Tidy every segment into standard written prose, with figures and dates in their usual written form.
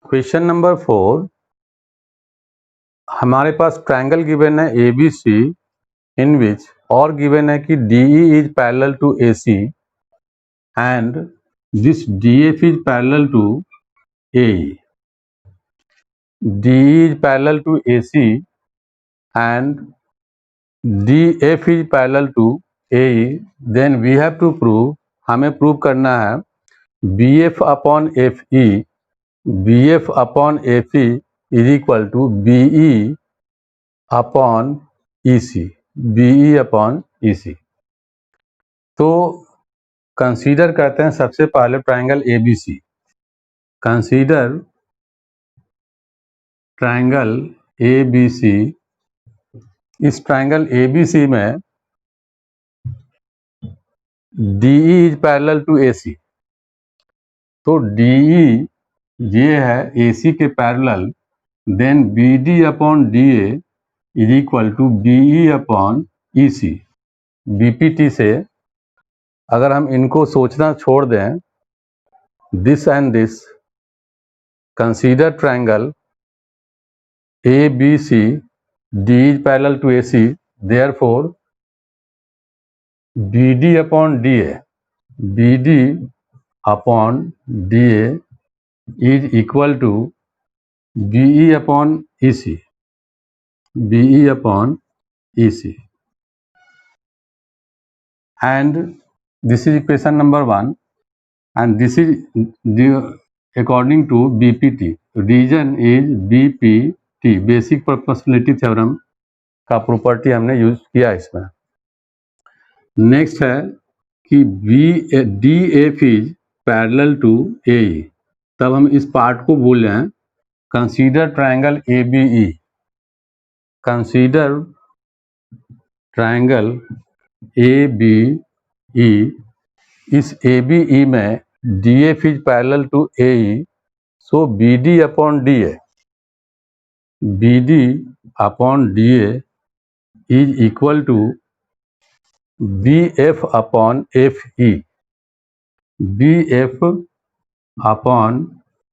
Question number 4, हमारे पास triangle given है ABC इन विच और गिवन है कि DE is parallel to AC and this DF is parallel to AE. DE is parallel to AC and DF is parallel to AE. Then we have to prove, हमें prove करना है BF upon FE, BF upon FE is equal to BE upon EC, BE upon EC. तो consider करते हैं सबसे पहले triangle ABC. Consider triangle ABC. इस triangle ABC में DE is parallel to AC. तो DE ये है AC के पैरेलल, then BD upon DA is equal to BE upon EC. BPT से अगर हम इनको सोचना छोड़ दें, this and this, consider triangle ABC, D is parallel to AC, therefore BD upon DA, BD upon DA is equal to BE upon EC, BE upon EC. And this is equation number 1, and this is according to BPT. Region is BPT, basic proportionality theorem का property हमने use किया इसमें. Next है कि DF is parallel to AE. तब हम इस part को बोल रहे हैं consider triangle ABE. Consider triangle ABE. इस ABE में DF is parallel to AE, so BD upon DA, BD upon DA is equal to BF upon FE, BF upon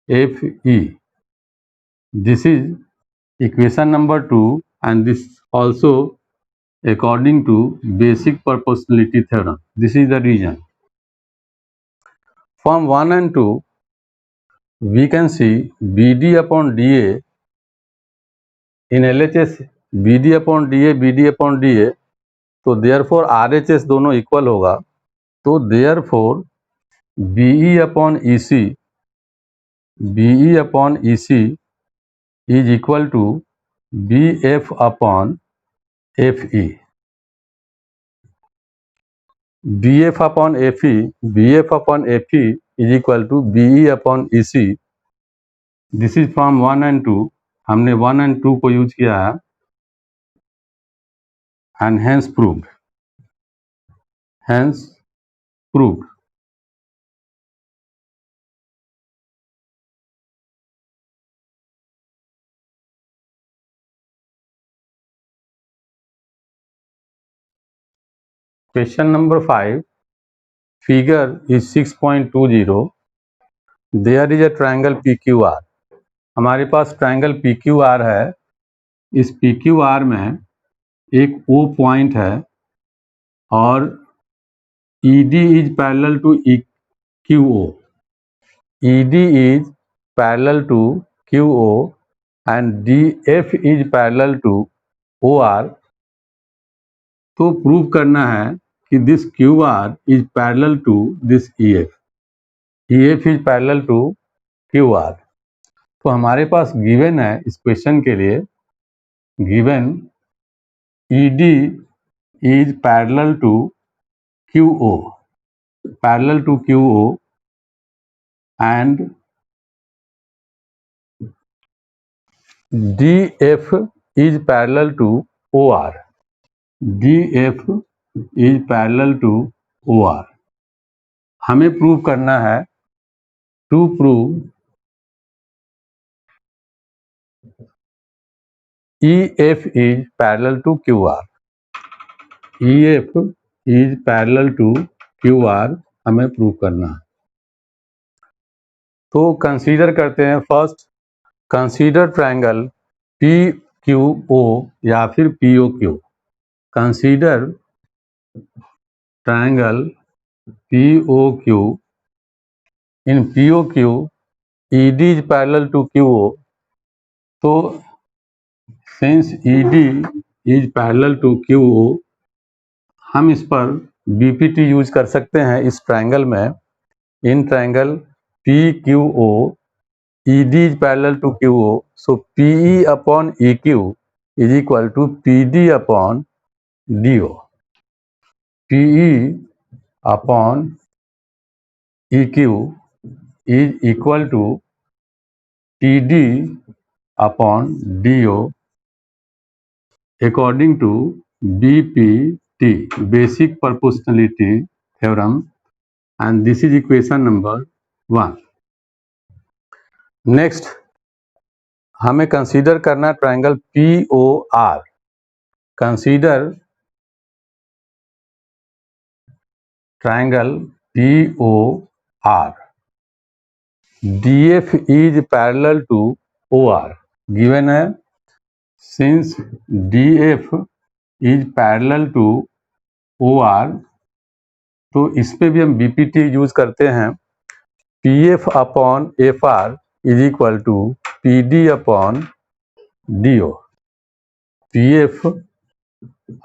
FE. This is equation number 2, and this also according to basic proportionality theorem. This is the reason. From 1 and 2 we can see BD upon DA in LHS, BD upon DA, BD upon DA, तो therefore RHS दोनों equal होगा. तो therefore BE upon EC, BE upon EC is equal to BF upon FE. BF upon FE, BF upon FE is equal to BE upon EC. This is from 1 and 2. हमने 1 and 2 को use किया है, and hence proved. Hence proved. Question number 5. Figure is 6.20. There is a triangle PQR. हमारे पास triangle PQR है. इस PQR में एक O पॉइंट है और ED is parallel to QO. ED is parallel to QO and DF is parallel to OR. तो prove करना है कि this QR is parallel to this EF, EF is parallel to QR. तो हमारे पास given है इस क्वेश्चन के लिए, given ED is parallel to QO, parallel to QO, and DF is parallel to OR, DF is parallel to OR. हमें prove करना है, to prove EF is parallel to QR, EF is parallel to QR हमें prove करना है. तो consider करते हैं first consider triangle P Q O या फिर P O Q. Consider triangle P O Q. In P O Q ED is parallel to QO, तो since ED is parallel to QO हम इस पर BPT यूज कर सकते हैं इस ट्रायंगल में। In triangle PQO ED is parallel to QO, so PE upon EQ is equal to PD upon DO. PE upon EQ is equal to PD upon DO according to BPT, basic proportionality theorem, and this is equation number 1. Next हमें consider करना triangle POR। Consider triangle POR। DF is parallel to OR given है। Since DF is parallel to OR, तो इस पे भी हम BPT use करते हैं। PF upon FR is equal to PD upon DO। PF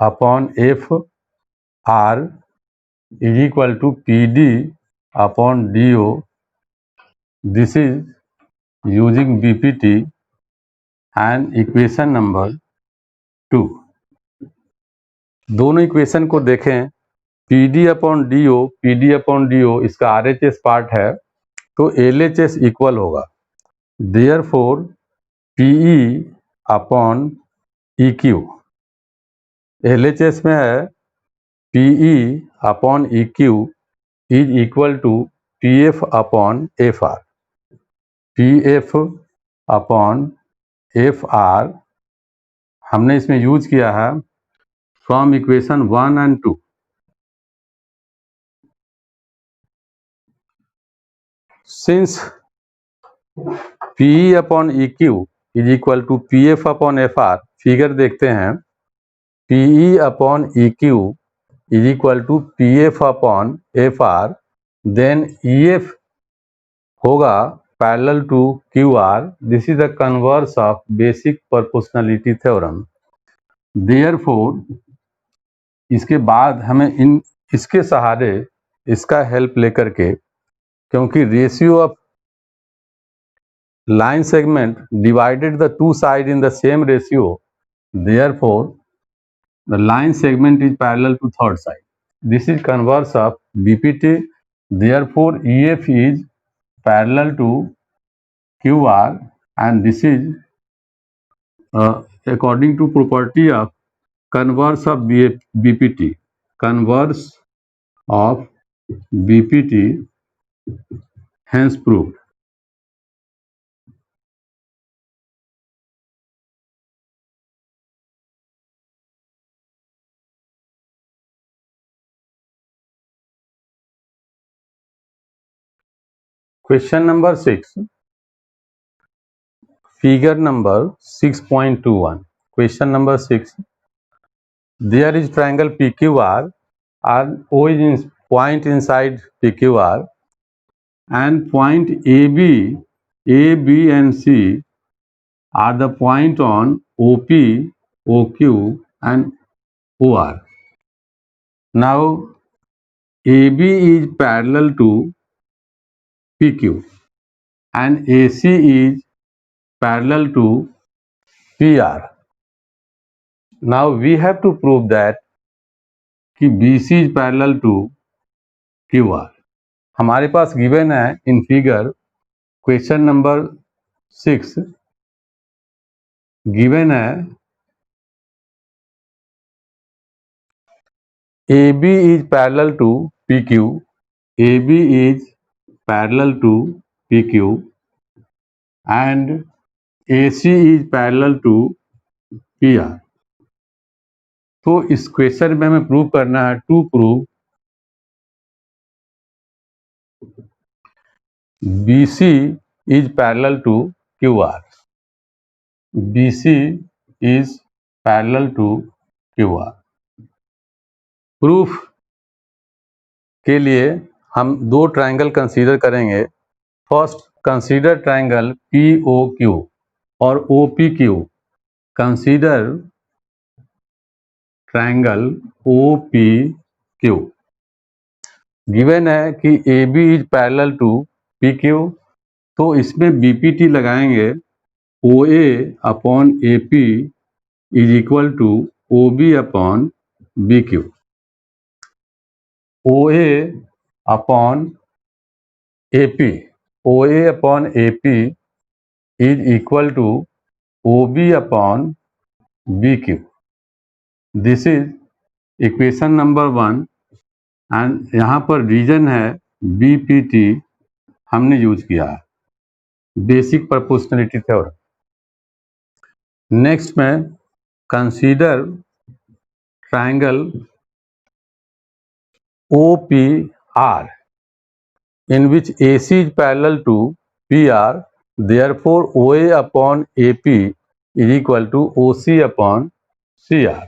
upon FR is equal to PD upon DO. This is using BPT and equation number 2. दोनों equation को देखें। PD अपॉन DO इसका RHS part है, तो LHS equal होगा। Therefore PE upon EQ, LHS में है PE upon EQ is equal to PF upon FR। PF upon FR हमने इसमें यूज किया है from equation 1 and 2। Since PE upon EQ is equal to PF upon FR, figure देखते हैं। PE upon EQ is equal to PF upon FR, then EF होगा parallel to QR। This is the converse of basic proportionality theorem. Therefore इसके बाद हमें इसके सहारे इसका help लेकर के, क्योंकि ratio of line segment divided the two side in the same ratio, therefore the line segment is parallel to third side. This is converse of BPT। Therefore EF is parallel to QR and this is according to property of converse of BPT, converse of BPT, hence proved. Question number 6, figure number 6.21. Question number 6, there is triangle PQR and O is point inside PQR and point AB and C are the point on OP, OQ and OR. Now AB is parallel to PQ and AC is parallel to PR. Now we have to prove that कि BC is parallel to QR. हमारे पास given है in figure question number 6 given है AB is parallel to PQ, AB is parallel to PQ and AC is parallel to PR. तो इस question में हमें prove करना है to prove BC is parallel to QR. BC is parallel to QR। Proof के लिए हम दो ट्रायंगल कंसीडर करेंगे। फर्स्ट, कंसीडर ट्रायंगल POQ और OPQ। Consider triangle OPQ। Given है कि AB is parallel to PQ, तो इसमें BPT लगाएंगे। OA upon AP is equal to OB upon BQ। OA upon AP, OA upon AP is equal to OB upon BQ। This is equation number 1 and यहाँ पर reason है BPT हमने use किया है, basic proportionality theorem. Next में consider triangle OPR in which AC is parallel to PR, therefore OA upon AP is equal to OC upon CR।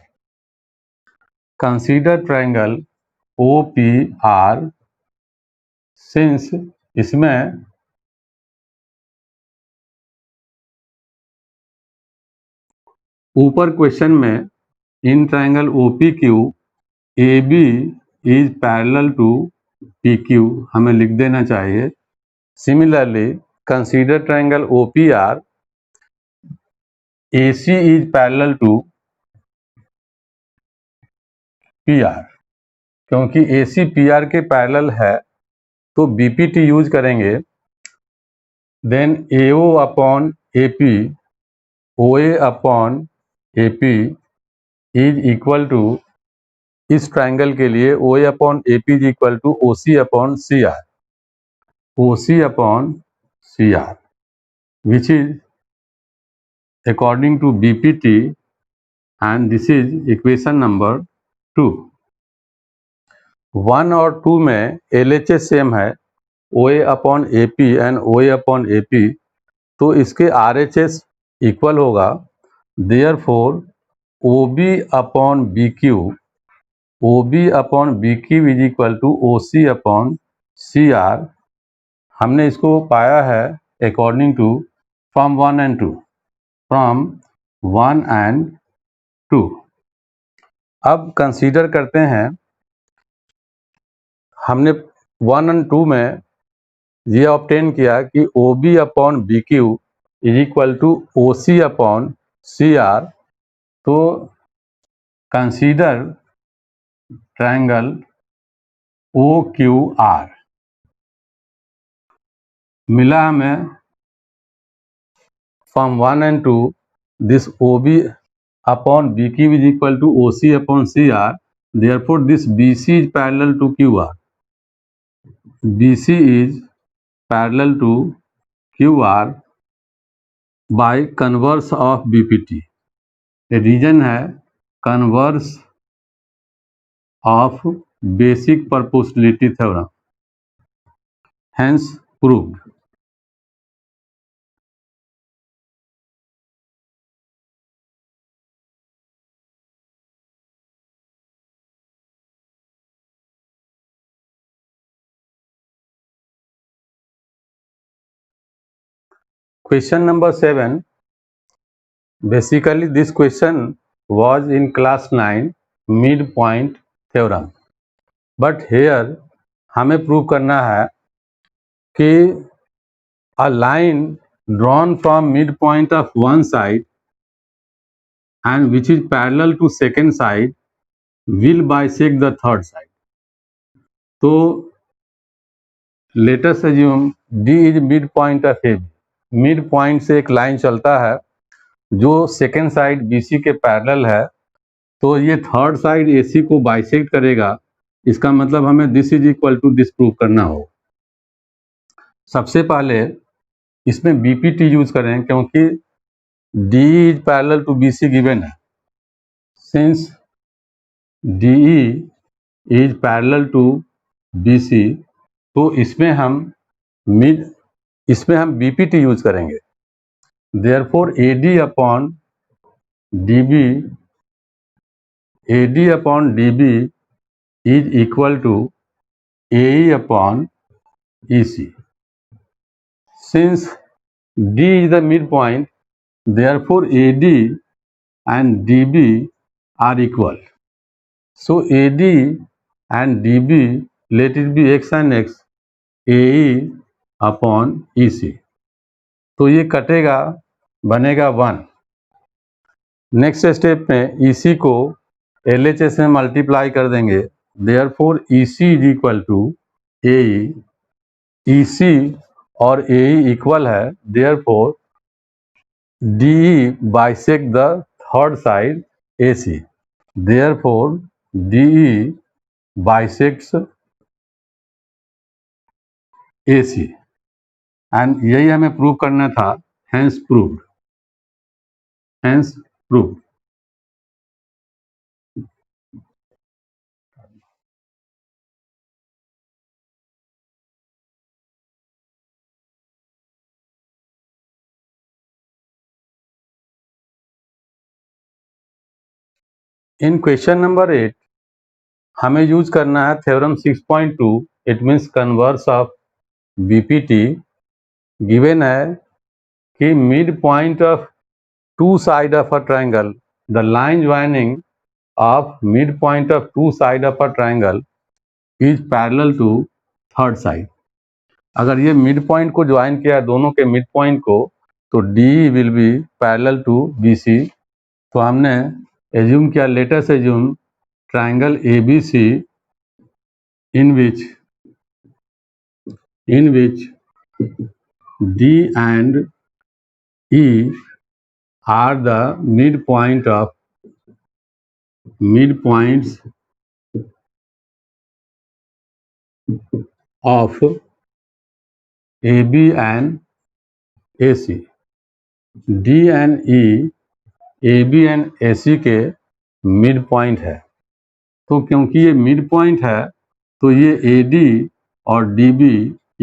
Consider triangle OPR since इसमें ऊपर question में in triangle OPQ AB is parallel to PQ हमें लिख देना चाहिए। Similarly consider triangle OPR AC is parallel to PR, क्योंकि AC PR के parallel है तो BPT यूज करेंगे। Then AO upon AP, OA upon AP is equal to, इस ट्रायंगल के लिए OA upon AP is equal to OC upon CR, OC upon CR which is according to BPT and this is equation number 2। 1 और 2 में LHS same है, OA upon AP and OA upon AP, तो इसके RHS equal होगा। Therefore OB upon BQ, OB upon BQ is equal to OC upon CR। हमने इसको पाया है according to from 1 and 2, from 1 and 2। अब कंसीडर करते हैं, हमने 1 एंड 2 में ये ऑब्टेन किया कि OB upon BQ is equal to OC upon CR। तो कंसीडर ट्रायंगल OQR मिला हमें from 1 and 2 this OB upon BQ is equal to OC upon CR, therefore this BC is parallel to QR। BC is parallel to QR by converse of BPT। Reason है converse of basic proportionality theorem, hence proved। Question number 7, basically this question was in class 9 midpoint theorem, but here हमें prove करना है कि a line drawn from midpoint of one side and which is parallel to second side will bisect the third side। तो let us assume D is midpoint of AB। Midpoint से एक line चलता है जो second side BC के parallel है, तो ये थर्ड साइड AC को बाइसेक्ट करेगा। इसका मतलब हमें this is equal to this prove करना हो। सबसे पहले इसमें BPT यूज करें क्योंकि D is parallel to BC given है। Since DE is parallel to BC, तो इसमें हम BPT यूज करेंगे। therefore AD upon DB is equal to AE upon EC. Since D is the midpoint, therefore AD and DB are equal. So AD and DB, let it be X and X, AE upon EC. तो ये कटेगा, बनेगा 1. Next step में EC को LHS में multiply कर देंगे. Therefore EC is equal to AE. EC और AE इक्वल है. Therefore DE bisect the third side AC. Therefore DE bisects AC. And यही हमें प्रूव करना था. Hence proved. In question number 8 हमें यूज करना है theorem 6.2. It means converse of BPT. Given है कि midpoint of two side of a triangle, the line joining of midpoint of two side of a triangle is parallel to third side. अगर ये mid point को join किया दोनों के mid point को, तो D will be parallel to BC. तो हमने एज्यूम किया, let us assume triangle ABC in which D and E are the midpoints of AB and AC. D and E AB and AC के mid point है. तो क्योंकि ये mid point है तो ये AD और DB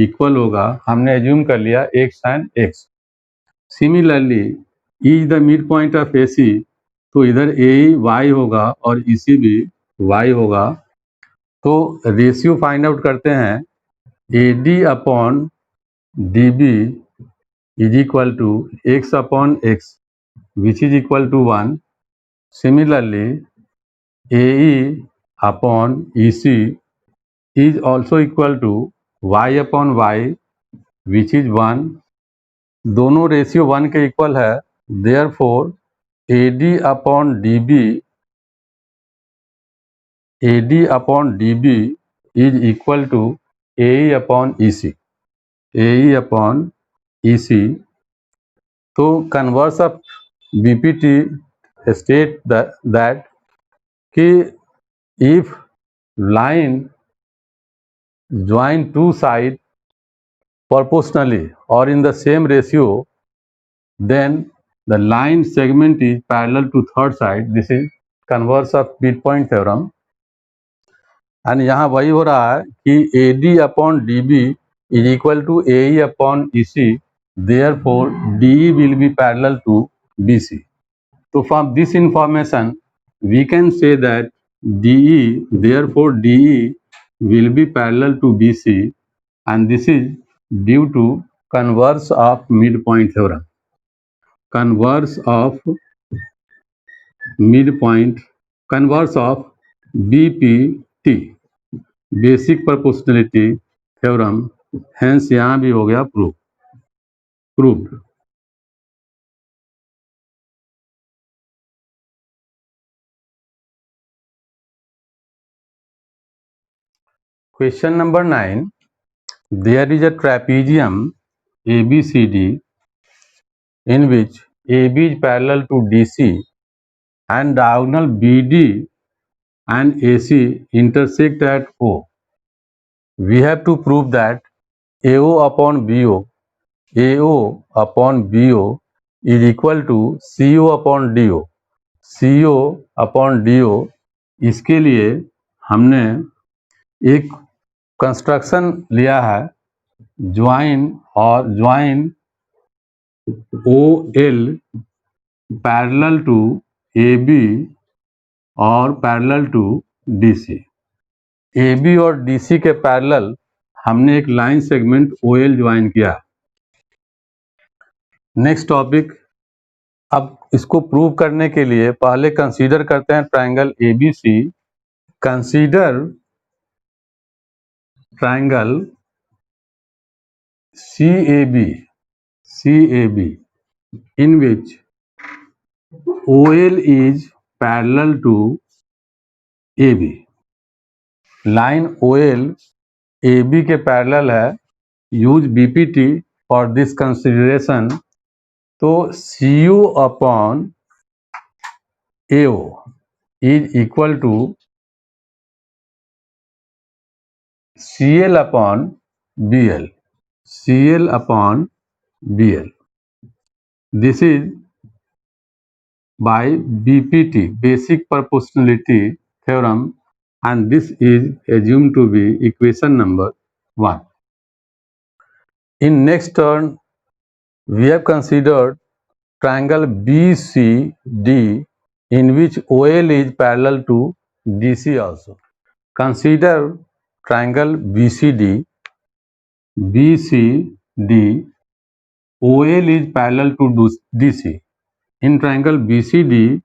इक्वल होगा. हमने एज्यूम कर लिया X and X. Similarly E is the mid point of AC, तो इधर AE Y होगा और EC भी Y होगा. तो रेशियो फाइंड आउट करते हैं. AD upon DB is equal to X upon X which is equal to 1. Similarly AE upon EC is also equal to Y upon Y which is 1. दोनों ratio 1 के equal है. Therefore AD upon DB is equal to AE upon EC. तो converse of BPT state that कि if line join two sides proportionally or in the same ratio, then the line segment is parallel to third side. This is converse of midpoint theorem. and यहाँ वही हो रहा है कि AD upon DB is equal to AE upon EC. Therefore DE will be parallel to BC. So from this information we can say that therefore DE will be parallel to BC, and this is due to converse of midpoint theorem. Converse of BPT, basic proportionality theorem. Hence यहाँ भी हो गया proved. Question number 9. There is a trapezium ABCD in which AB is parallel to DC and diagonal BD and AC intersect at O. We have to prove that AO upon BO is equal to CO upon DO. CO upon DO, इसके लिए हमने एक construction लिया है, join OL parallel to AB और parallel to DC। AB और DC के parallel हमने एक लाइन सेगमेंट OL ज्वाइन किया। नेक्स्ट टॉपिक, अब इसको प्रूव करने के लिए पहले कंसीडर करते हैं triangle ABC। Consider triangle CAB in which OL is parallel to AB। Line OL AB के पैरेलल है। Use BPT for this consideration. तो CU upon AO is equal to CL upon BL। CL upon BL. This is by BPT, basic proportionality theorem, and this is assumed to be equation number 1. In next turn, we have considered triangle BCD in which OL is parallel to DC also. Consider triangle BCD. OL is parallel to DC. In triangle BCD,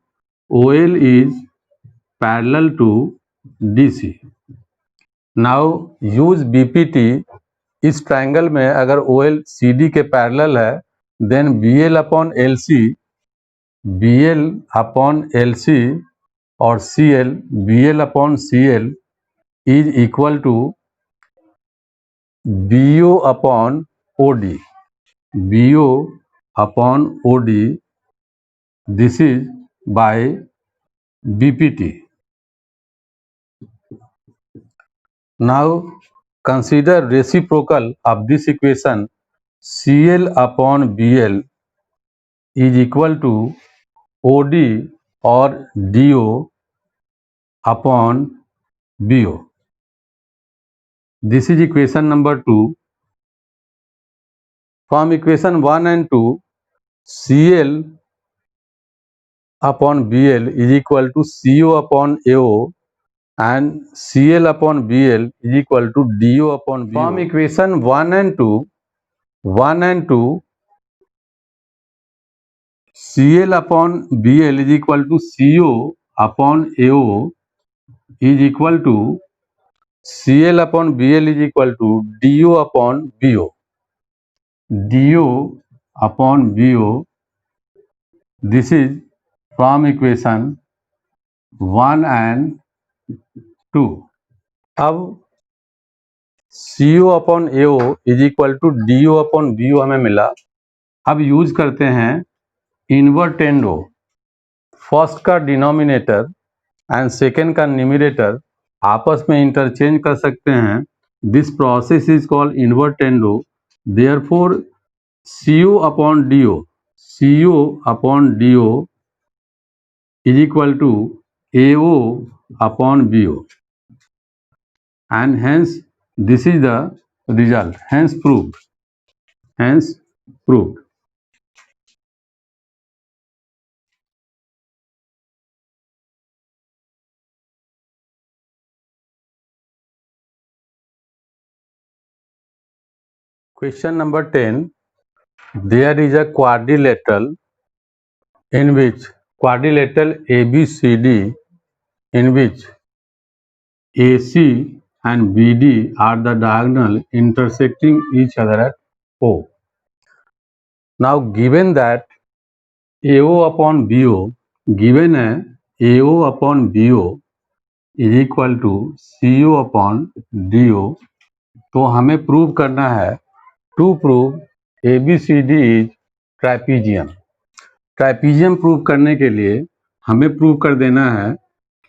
OL is parallel to DC. Now use BPT। इस triangle में अगर OL CD के parallel है, then BL upon LC और BL upon CL is equal to BO upon OD। BO upon OD, this is by BPT. Now consider reciprocal of this equation CL upon BL is equal to OD or DO upon BO. This is equation number 2. From equation 1 and 2, CL upon BL is equal to CO upon AO and CL upon BL is equal to DO upon BO. From equation 1 and 2, CL upon BL is equal to CO upon AO is equal to CL upon BL is equal to DO upon BO. DO upon BO, this is from equation 1 and 2. अब CO upon AO is equal to DO upon BO हमें मिला। अब use करते हैं invertendo. First का denominator and second का numerator आपस में इंटरचेंज कर सकते हैं। This process is called invertendo. Therefore CO upon DO is equal to AO upon BO and hence this is the result, hence proved. Question number 10. There is a quadrilateral in which quadrilateral ABCD in which AC and BD are the diagonal intersecting each other at O. Now given that AO upon BO, given है AO upon BO is equal to CO upon DO, तो हमें prove करना है, to prove ABCD is trapezium. Trapezium prove करने के लिए हमें prove कर देना है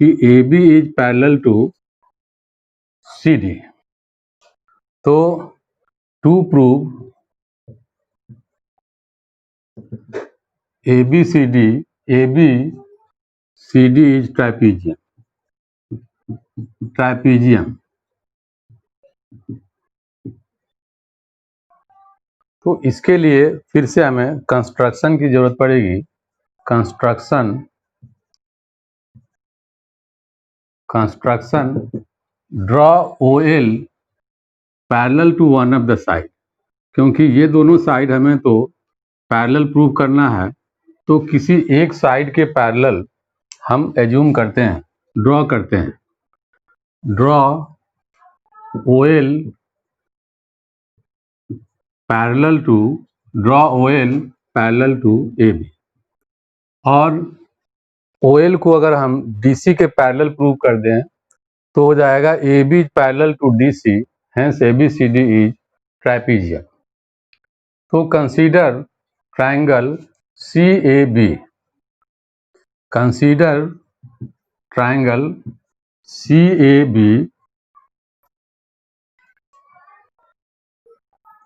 कि AB is parallel to CD। तो to prove ABCD is trapezium. तो इसके लिए फिर से हमें कंस्ट्रक्शन की जरूरत पड़ेगी। Construction draw OL parallel to one of the side, क्योंकि ये दोनों साइड हमें तो पैरेलल प्रूव करना है, तो किसी एक साइड के पैरेलल हम एज्यूम करते हैं, ड्रॉ करते हैं। Draw OL parallel to AB, और OL को अगर हम DC के पैरेलल प्रूव कर दें तो हो जाएगा AB parallel to DC, hence ABCD is trapezium. तो consider triangle CAB, consider triangle CAB,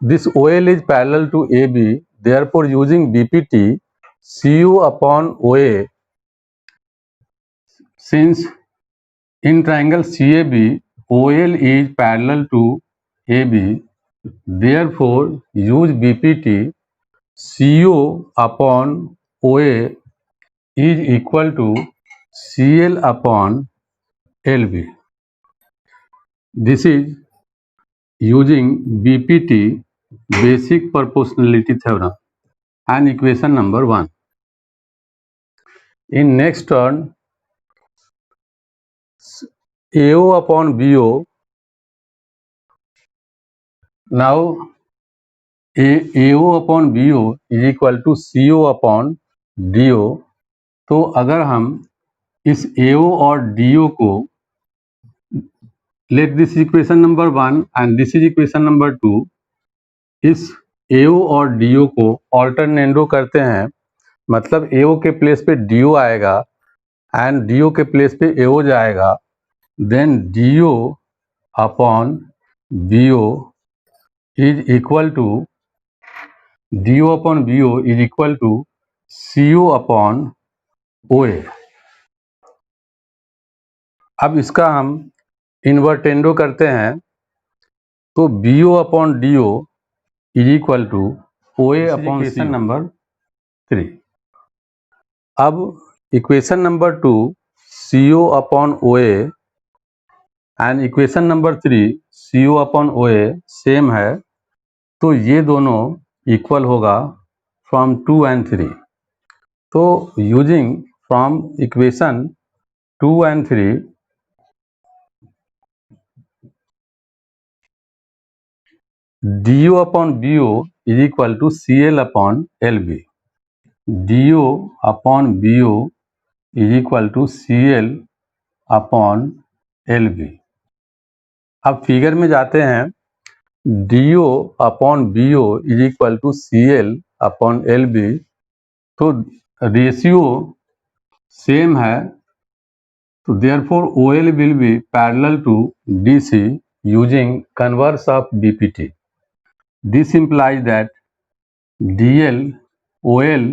this OL is parallel to AB, therefore using BPT, CU upon OA, since in triangle CAB OL is parallel to AB, therefore use BPT, CU upon OA is equal to CL upon LB. This is using BPT, basic proportionality theorem, and equation number 1. In next turn, AO upon BO, now AO upon BO is equal to CO upon DO. तो अगर हम इस AO और DO को, let this equation number 1 and this is equation number 2, इस AO और DO को ऑल्टरनेटो करते हैं, मतलब AO के प्लेस पे DO आएगा एंड DO के प्लेस पे AO जाएगा, then DO upon BO is equal to CU upon OA। अब इसका हम इन्वर्टेंडो करते हैं, तो BO upon DO is equal to OA upon equation number 3। अब equation number 2 CO upon OA and equation number 3 CU upon OA same है, तो ये दोनों इक्वल होगा फ्रॉम 2 and 3। तो using from equation 2 and 3, DO upon BO is equal to CL upon LB. DO upon BO is equal to CL upon LB। अब figure में जाते हैं, DO upon BO is equal to CL upon LB, तो ratio same है, तो therefore OL will be parallel to DC using converse of BPT. This implies that DL OL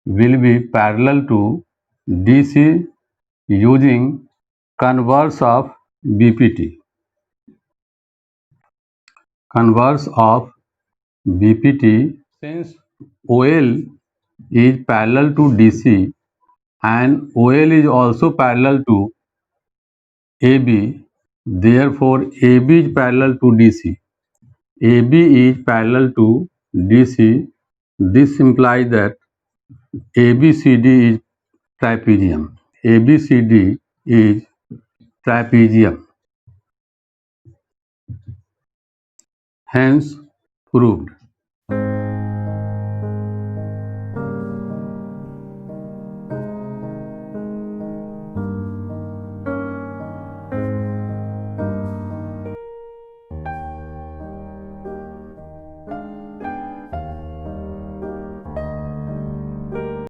will be parallel to DC using converse of BPT. Converse of BPT, since OL is parallel to DC and OL is also parallel to AB, therefore AB is parallel to DC. AB is parallel to DC. This implies that ABCD is trapezium. ABCD is trapezium. Hence proved.